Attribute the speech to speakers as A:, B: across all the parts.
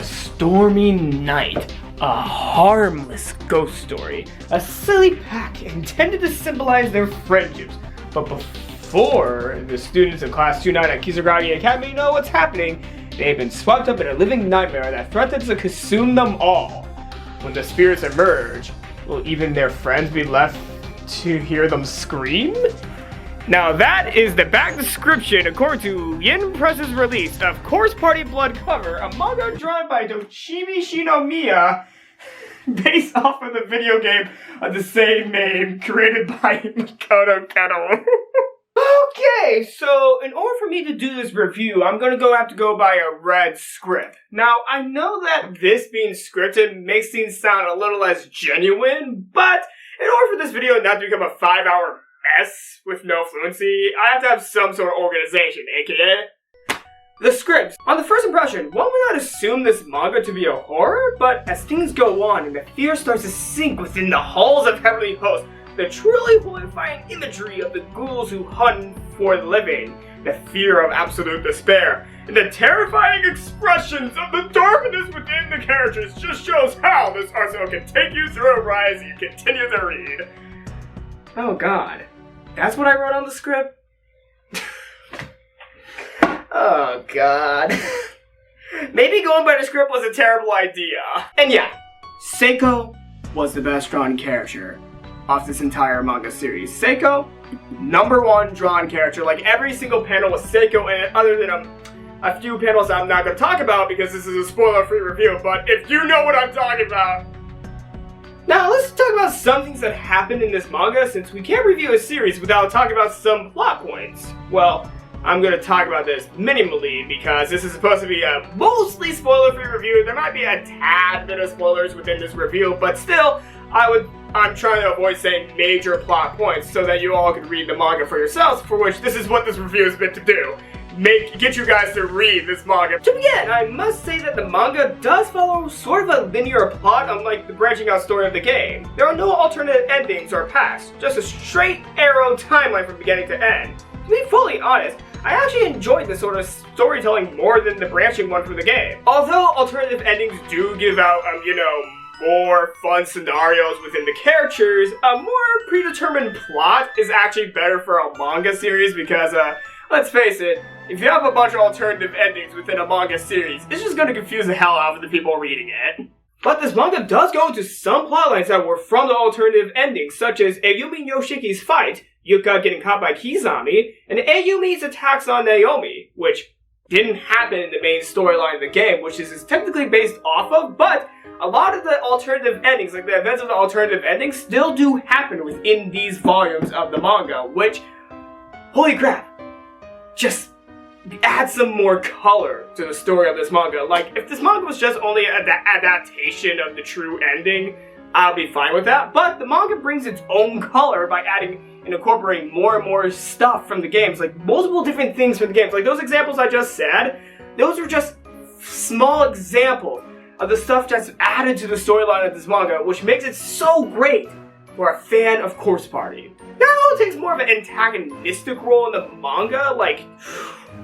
A: A stormy night, a harmless ghost story, a silly pack intended to symbolize their friendships. But before the students of Class 29 at Kizugaki Academy know what's happening, they've been swept up in a living nightmare that threatens to consume them all. When the spirits emerge, will even their friends be left to hear them scream? Now that is the back description according to Yen Press's release of Course Party Blood Cover, a manga drawn by Toshimi Shinomiya, based off of the video game of the same name created by Makoto Kettle. Okay, so in order for me to do this review, I'm going to have to go by a red script. Now, I know that this being scripted makes things sound a little less genuine, but in order for this video not to become a 5-hour mess with no fluency, I have to have some sort of organization, aka the script. On the first impression, one would not assume this manga to be a horror, but as things go on and the fear starts to sink within the halls of Heavenly Host, the truly horrifying imagery of the ghouls who hunt for the living, the fear of absolute despair, and the terrifying expressions of the darkness within the characters just shows how this arsenal can take you through a ride as you continue to read. Oh god. That's what I wrote on the script? Oh god. Maybe going by the script was a terrible idea. And yeah, Seiko was the best drawn character of this entire manga series. Seiko, #1 drawn character. Like every single panel was Seiko in it, other than a few panels I'm not going to talk about because this is a spoiler-free review, but if you know what I'm talking about. Now, let's talk about some things that happened in this manga, since we can't review a series without talking about some plot points. Well, I'm going to talk about this minimally because this is supposed to be a mostly spoiler-free review. There might be a tad bit of spoilers within this review, but still, I'm trying to avoid saying major plot points so that you all can read the manga for yourselves, for which this is what this review is meant to do. Get you guys to read this manga. To begin, I must say that the manga does follow sort of a linear plot, unlike the branching out story of the game. There are no alternate endings or paths, just a straight arrow timeline from beginning to end. To be fully honest, I actually enjoyed this sort of storytelling more than the branching one from the game. Although alternative endings do give out, more fun scenarios within the characters, a more predetermined plot is actually better for a manga series because, let's face it, if you have a bunch of alternative endings within a manga series, it's just gonna confuse the hell out of the people reading it. But this manga does go into some plotlines that were from the alternative endings, such as Ayumi Yoshiki's fight, Yuka getting caught by Kizami, and Ayumi's attacks on Naomi, which didn't happen in the main storyline of the game, which is technically based off of, but a lot of the alternative endings, like the events of the alternative endings, still do happen within these volumes of the manga, which, holy crap, just add some more color to the story of this manga. Like, if this manga was just only an adaptation of the true ending, I'll be fine with that. But the manga brings its own color by adding and incorporating more and more stuff from the games, like multiple different things from the games. Like those examples I just said, those are just small examples of the stuff that's added to the storyline of this manga, which makes it so great for a fan of Course Party. Naruto takes more of an antagonistic role in the manga, like,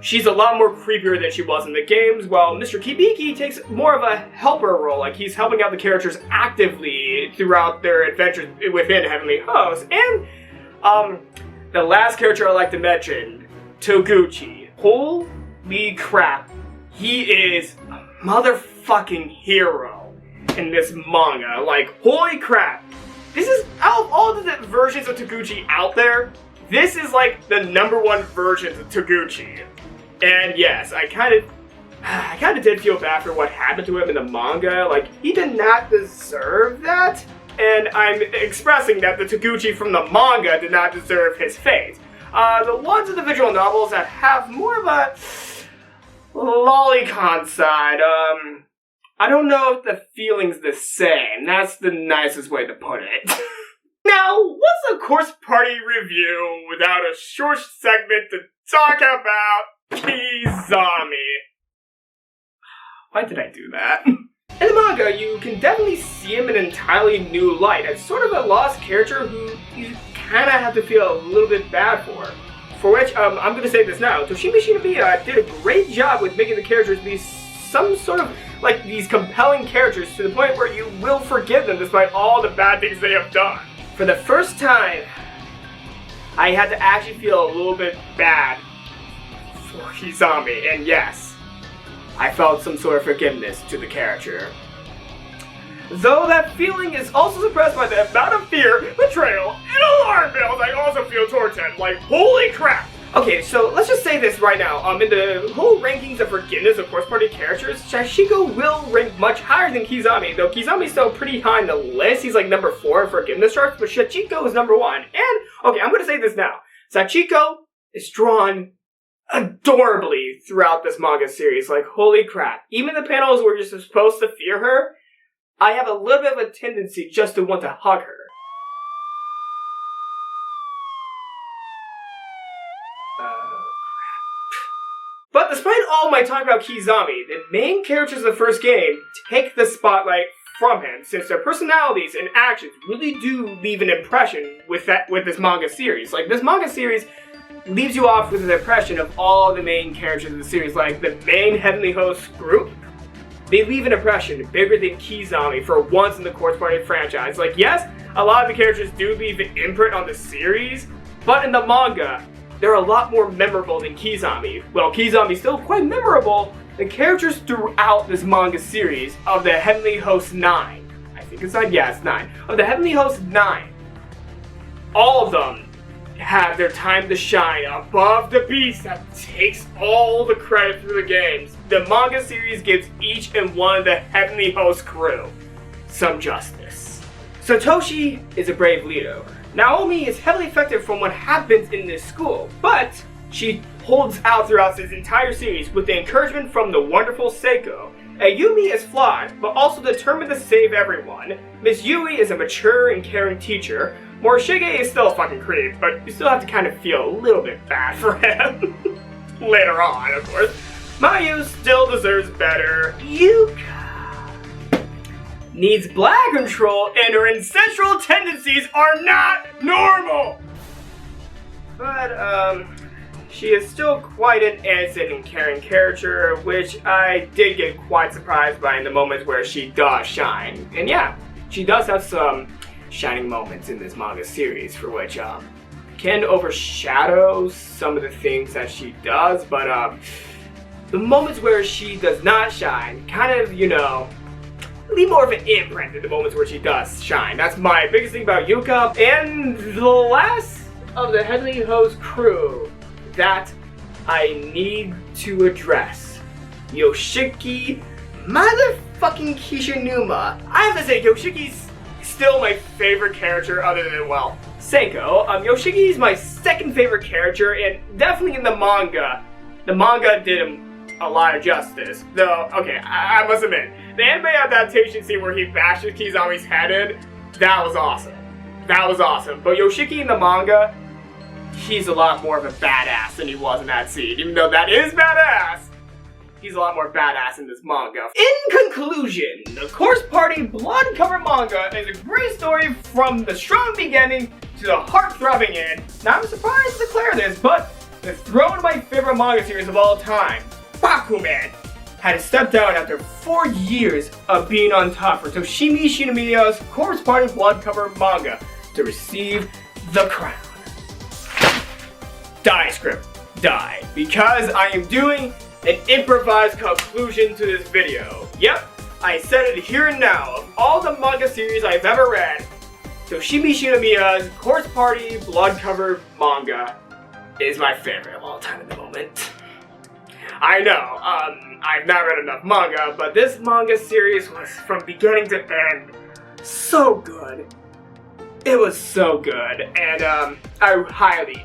A: she's a lot more creepier than she was in the games, while Mr. Kibiki takes more of a helper role, like he's helping out the characters actively throughout their adventures within Heavenly Host. And, the last character I'd like to mention, Toguchi. Holy crap, he is a motherfucking hero in this manga. Like, holy crap. This is, out of all the versions of Toguchi out there, this is like the #1 version of Toguchi. And yes, I kind of did feel bad for what happened to him in the manga. Like, he did not deserve that. And I'm expressing that the Toguchi from the manga did not deserve his fate. The ones in the visual novels that have more of a lolicon side, I don't know if the feeling's the same. That's the nicest way to put it. Now, what's a Course Party review without a short segment to talk about Kizami? Why did I do that? In the manga, you can definitely see him in an entirely new light, as sort of a lost character who you kind of have to feel a little bit bad for. For which, I'm going to say this now, Toshimi Shinomiya did a great job with making the characters be some sort of like these compelling characters to the point where you will forgive them despite all the bad things they have done. For the first time, I had to actually feel a little bit bad for Kizami, and yes, I felt some sort of forgiveness to the character. Though that feeling is also suppressed by the amount of fear, betrayal, and alarm bells I also feel towards him. Like, holy crap! Okay, so let's just say this right now. In the whole rankings of forgiveness of Course Party characters, Sachiko will rank much higher than Kizami, though Kizami's still pretty high on the list. He's like number 4 in forgiveness charts, but Sachiko is number 1. And, okay, I'm gonna say this now. Sachiko is drawn adorably throughout this manga series. Like, holy crap. Even the panels where you're supposed to fear her, I have a little bit of a tendency just to want to hug her. But despite all my talk about Kizami, the main characters of the first game take the spotlight from him, since their personalities and actions really do leave an impression with this manga series. Like, this manga series leaves you off with an impression of all the main characters of the series. Like, the main Heavenly Host group, they leave an impression bigger than Kizami for once in the Course Party franchise. Like, yes, a lot of the characters do leave an imprint on the series, but in the manga, they're a lot more memorable than Kizami. Well, Kizami's still quite memorable. The characters throughout this manga series of the Heavenly Host 9, I think it's 9, yeah, it's 9, of the Heavenly Host 9, all of them have their time to shine above the beast that takes all the credit through the games. The manga series gives each and one of the Heavenly Host crew some justice. Satoshi is a brave leader. Naomi is heavily affected from what happens in this school, but she holds out throughout this entire series with the encouragement from the wonderful Seiko. Ayumi is flawed, but also determined to save everyone. Miss Yui is a mature and caring teacher. Morishige is still a fucking creep, but you still have to kind of feel a little bit bad for him. Later on, of course. Mayu still deserves better. Yuka needs blood control, and her ancestral tendencies are not normal! But, she is still quite an innocent and caring character, which I did get quite surprised by in the moments where she does shine. And yeah, she does have some shining moments in this manga series, for which, can overshadow some of the things that she does, but, the moments where she does not shine, kind of, you know, leave more of an imprint than the moments where she does shine. That's my biggest thing about Yuka. And the last of the Heavenly Host crew that I need to address, Yoshiki motherfucking Kishinuma. I have to say, Yoshiki's still my favorite character other than, well, Seiko. Yoshiki's my second favorite character, and definitely in the manga did him a lot of justice. Though, okay, I must admit, the anime adaptation scene where he bashes Kizami's head in, that was awesome. That was awesome. But Yoshiki in the manga, he's a lot more of a badass than he was in that scene. Even though that is badass, he's a lot more badass in this manga. In conclusion, the Course Party Blood Cover manga is a great story from the strong beginning to the heart-throbbing end. Now I'm surprised to declare this, but the throne of my favorite manga series of all time, Bakuman, had to step down after 4 years of being on top for Toshimi Shinomiya's Course Party Blood Cover manga to receive the crown. Die, script, die. Because I am doing an improvised conclusion to this video. Yep, I said it here and now. Of all the manga series I've ever read, Toshimi Shinomiya's Course Party Blood Cover manga is my favorite of all time at the moment. I know, I've not read enough manga, but this manga series was, from beginning to end, so good. It was so good, and I highly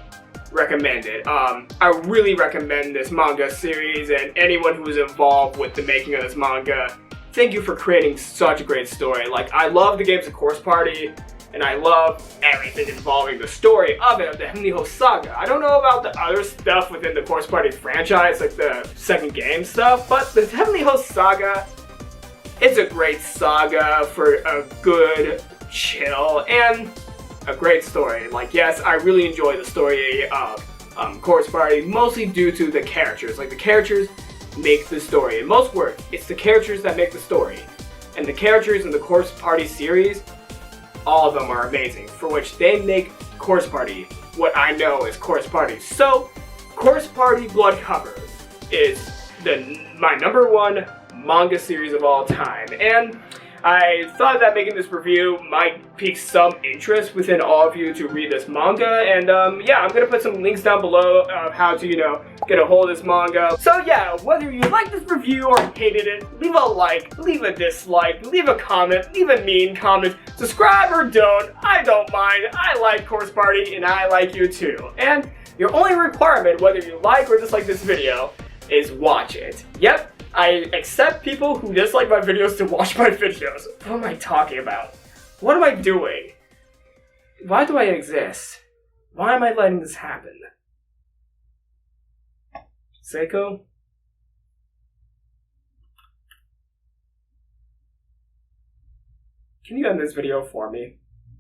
A: recommend it. I really recommend this manga series, and anyone who was involved with the making of this manga, thank you for creating such a great story. Like, I love the games of Course Party, and I love everything involving the story of it, of the Heavenly Host saga. I don't know about the other stuff within the Course Party franchise, like the second game stuff, but the Heavenly Host saga, it's a great saga for a good chill and a great story. Like, yes, I really enjoy the story of Course Party, mostly due to the characters. Like, the characters make the story. In most words, it's the characters that make the story. And the characters in the Course Party series, all of them are amazing, for which they make Course Party what I know is Course Party. So, Course Party Blood Cover is my #1 manga series of all time, and I thought that making this review might pique some interest within all of you to read this manga, and yeah, I'm gonna put some links down below of how to, get a hold of this manga. So yeah, whether you like this review or hated it, leave a like, leave a dislike, leave a comment, leave a mean comment, subscribe or don't, I don't mind. I like Course Party, and I like you too. And your only requirement, whether you like or dislike this video, is watch it. Yep. I accept people who dislike my videos to watch my videos. What am I talking about? What am I doing? Why do I exist? Why am I letting this happen? Seiko? Can you end this video for me?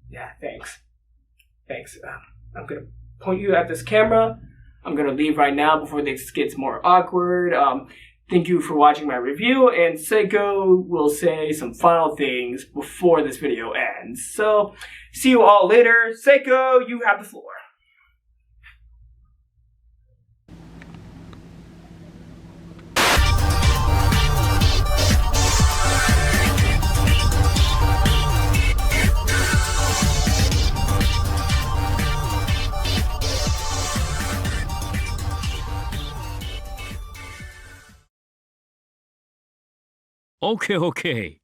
A: Yeah, thanks. Thanks. I'm gonna point you at this camera. I'm gonna leave right now before this gets more awkward. Thank you for watching my review, and Seiko will say some final things before this video ends. So, see you all later. Seiko, you have the floor.
B: Okay, okay.